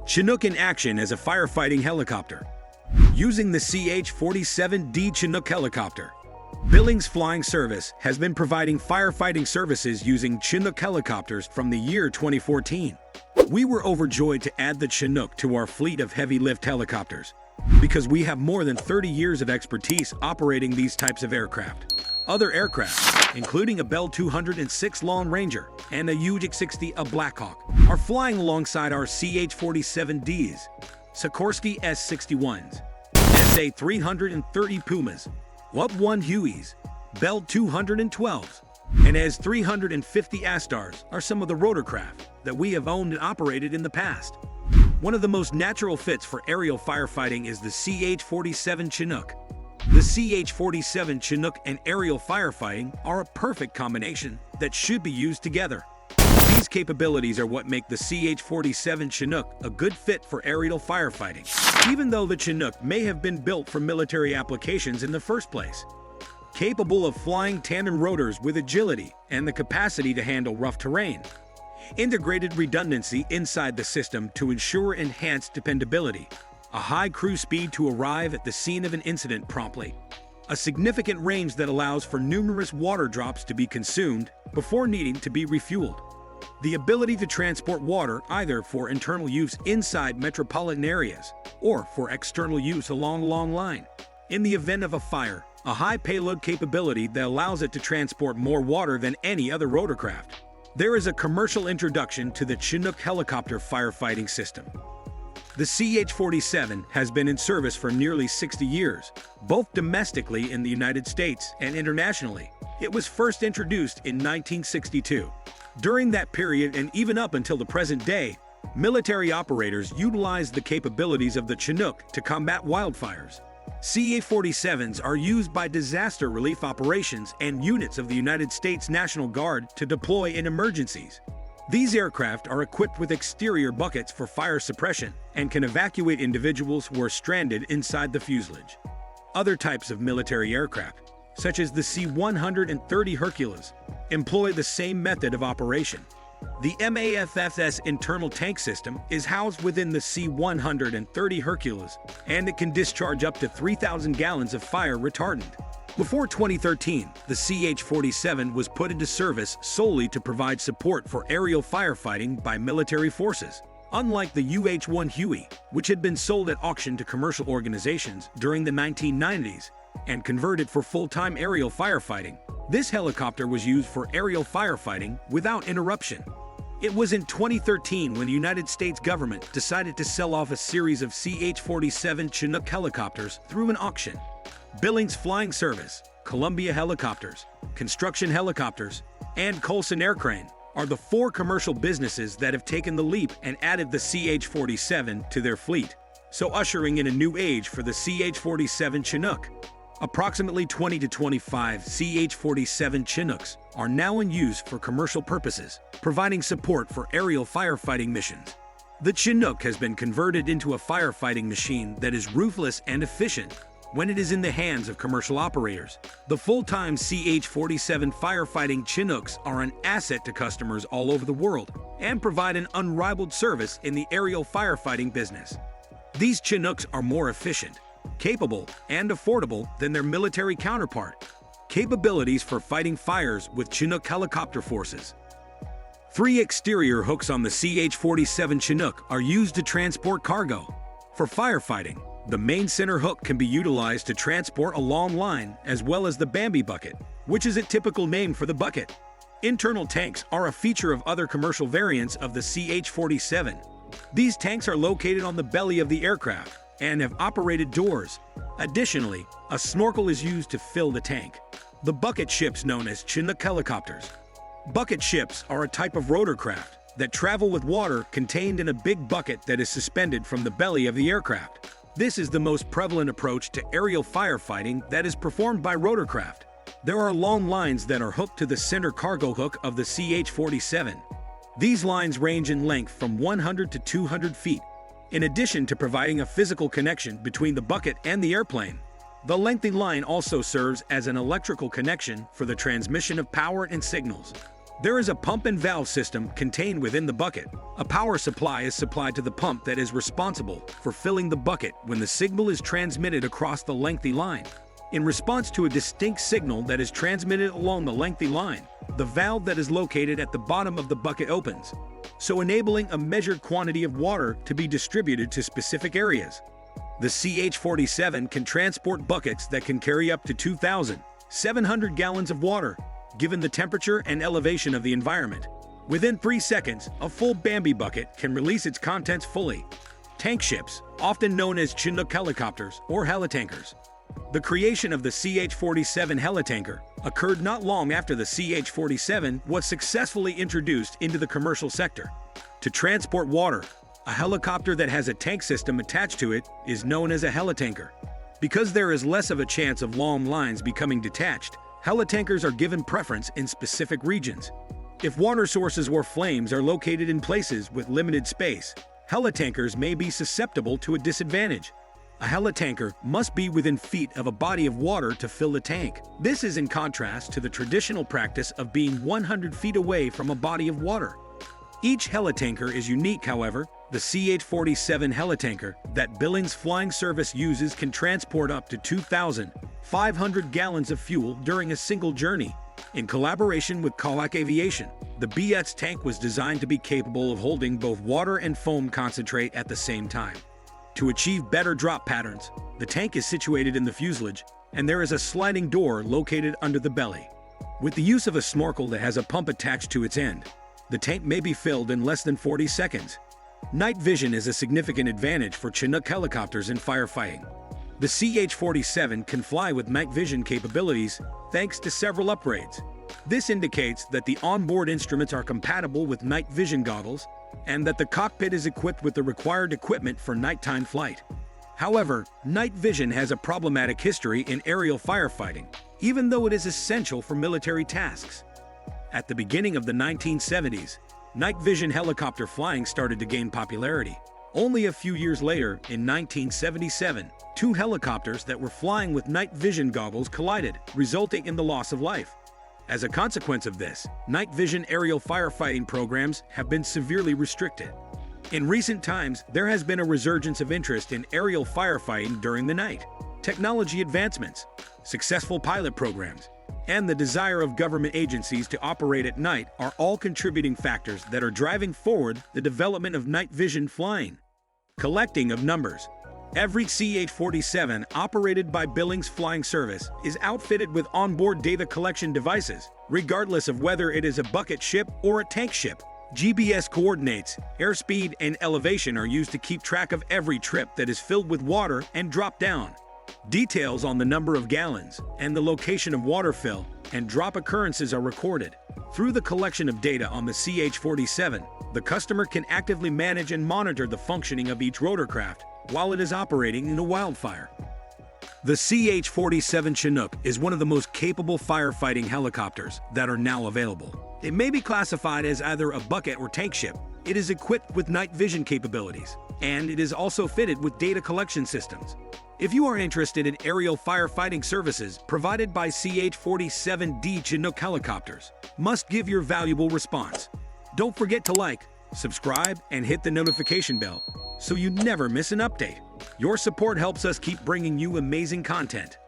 Chinook in action as a firefighting helicopter. Using the CH-47D Chinook helicopter, Billings Flying Service has been providing firefighting services using Chinook helicopters from the year 2014. We were overjoyed to add the Chinook to our fleet of heavy-lift helicopters because we have more than 30 years of expertise operating these types of aircraft. Other aircraft, including a Bell 206 Lone Ranger and a UJ-60 a Blackhawk, are flying alongside our CH-47Ds, Sikorsky S-61s, SA-330 Pumas, WUP-1 Hueys, Bell 212s, and AS-350 Astars are some of the rotorcraft that we have owned and operated in the past. One of the most natural fits for aerial firefighting is the CH-47 Chinook. The CH-47 Chinook and aerial firefighting are a perfect combination that should be used together. These capabilities are what make the CH-47 Chinook a good fit for aerial firefighting, even though the Chinook may have been built for military applications in the first place. Capable of flying tandem rotors with agility and the capacity to handle rough terrain. Integrated redundancy inside the system to ensure enhanced dependability. A high cruise speed to arrive at the scene of an incident promptly. A significant range that allows for numerous water drops to be consumed before needing to be refueled. The ability to transport water either for internal use inside metropolitan areas or for external use along a long line. In the event of a fire, a high payload capability that allows it to transport more water than any other rotorcraft. There is a commercial introduction to the Chinook helicopter firefighting system. The CH-47 has been in service for nearly 60 years, both domestically in the United States and internationally. It was first introduced in 1962. During that period and even up until the present day, military operators utilized the capabilities of the Chinook to combat wildfires. CH-47s are used by disaster relief operations and units of the United States National Guard to deploy in emergencies. These aircraft are equipped with exterior buckets for fire suppression and can evacuate individuals who are stranded inside the fuselage. Other types of military aircraft, such as the C-130 Hercules, employ the same method of operation. The MAFFS internal tank system is housed within the C-130 Hercules, and it can discharge up to 3,000 gallons of fire retardant. Before 2013, the CH-47 was put into service solely to provide support for aerial firefighting by military forces. Unlike the UH-1 Huey, which had been sold at auction to commercial organizations during the 1990s and converted for full-time aerial firefighting, this helicopter was used for aerial firefighting without interruption. It was in 2013 when the United States government decided to sell off a series of CH-47 Chinook helicopters through an auction. Billings Flying Service, Columbia Helicopters, Construction Helicopters, and Colson Aircrane are the four commercial businesses that have taken the leap and added the CH-47 to their fleet, so ushering in a new age for the CH-47 Chinook. Approximately 20 to 25 CH-47 Chinooks are now in use for commercial purposes, providing support for aerial firefighting missions. The Chinook has been converted into a firefighting machine that is ruthless and efficient when it is in the hands of commercial operators. The full-time CH-47 firefighting Chinooks are an asset to customers all over the world and provide an unrivaled service in the aerial firefighting business. These Chinooks are more efficient, capable, and affordable than their military counterpart. Capabilities for fighting fires with Chinook helicopter forces. 3 exterior hooks on the CH-47 Chinook are used to transport cargo. For firefighting, the main center hook can be utilized to transport a long line, as well as the Bambi bucket, which is a typical name for the bucket. Internal tanks are a feature of other commercial variants of the CH-47. These tanks are located on the belly of the aircraft and have operated doors. Additionally, a snorkel is used to fill the tank. The bucket ships known as Chinook helicopters. Bucket ships are a type of rotorcraft that travel with water contained in a big bucket that is suspended from the belly of the aircraft. This is the most prevalent approach to aerial firefighting that is performed by rotorcraft. There are long lines that are hooked to the center cargo hook of the CH-47. These lines range in length from 100 to 200 feet. In addition to providing a physical connection between the bucket and the airplane, the lengthy line also serves as an electrical connection for the transmission of power and signals. There is a pump and valve system contained within the bucket. A power supply is supplied to the pump that is responsible for filling the bucket when the signal is transmitted across the lengthy line. In response to a distinct signal that is transmitted along the lengthy line, the valve that is located at the bottom of the bucket opens, so enabling a measured quantity of water to be distributed to specific areas. The CH-47 can transport buckets that can carry up to 2,700 gallons of water, given the temperature and elevation of the environment. Within 3 seconds, a full Bambi bucket can release its contents fully. Tank ships, often known as Chinook helicopters or Helitankers. The creation of the CH-47 Helitanker occurred not long after the CH-47 was successfully introduced into the commercial sector. To transport water, a helicopter that has a tank system attached to it is known as a Helitanker. Because there is less of a chance of long lines becoming detached, Helitankers are given preference in specific regions. If water sources or flames are located in places with limited space, Helitankers may be susceptible to a disadvantage. A Helitanker must be within feet of a body of water to fill the tank. This is in contrast to the traditional practice of being 100 feet away from a body of water. Each Helitanker is unique, however. The CH-47 Helitanker that Billings Flying Service uses can transport up to 2,500 gallons of fuel during a single journey. In collaboration with Colac Aviation, the BS tank was designed to be capable of holding both water and foam concentrate at the same time. To achieve better drop patterns, the tank is situated in the fuselage, and there is a sliding door located under the belly. With the use of a snorkel that has a pump attached to its end, the tank may be filled in less than 40 seconds. Night vision is a significant advantage for Chinook helicopters in firefighting. The CH-47 can fly with night vision capabilities thanks to several upgrades. This indicates that the onboard instruments are compatible with night vision goggles and that the cockpit is equipped with the required equipment for nighttime flight. However, night vision has a problematic history in aerial firefighting, even though it is essential for military tasks. At the beginning of the 1970s, night vision helicopter flying started to gain popularity. Only a few years later, in 1977, 2 helicopters that were flying with night vision goggles collided, resulting in the loss of life. As a consequence of this, night vision aerial firefighting programs have been severely restricted. In recent times, there has been a resurgence of interest in aerial firefighting during the night. Technology advancements, successful pilot programs, and the desire of government agencies to operate at night are all contributing factors that are driving forward the development of night vision flying. Collecting of numbers. Every CH-47 operated by Billings Flying Service is outfitted with onboard data collection devices, regardless of whether it is a bucket ship or a tank ship. GPS coordinates, airspeed, and elevation are used to keep track of every trip that is filled with water and dropped down. Details on the number of gallons and the location of water fill and drop occurrences are recorded. Through the collection of data on the CH-47, the customer can actively manage and monitor the functioning of each rotorcraft while it is operating in a wildfire. The CH-47 Chinook is one of the most capable firefighting helicopters that are now available. It may be classified as either a bucket or tank ship. It is equipped with night vision capabilities, and it is also fitted with data collection systems. If you are interested in aerial firefighting services provided by CH-47D Chinook helicopters, must give your valuable response. Don't forget to like, subscribe, and hit the notification bell so you never miss an update. Your support helps us keep bringing you amazing content.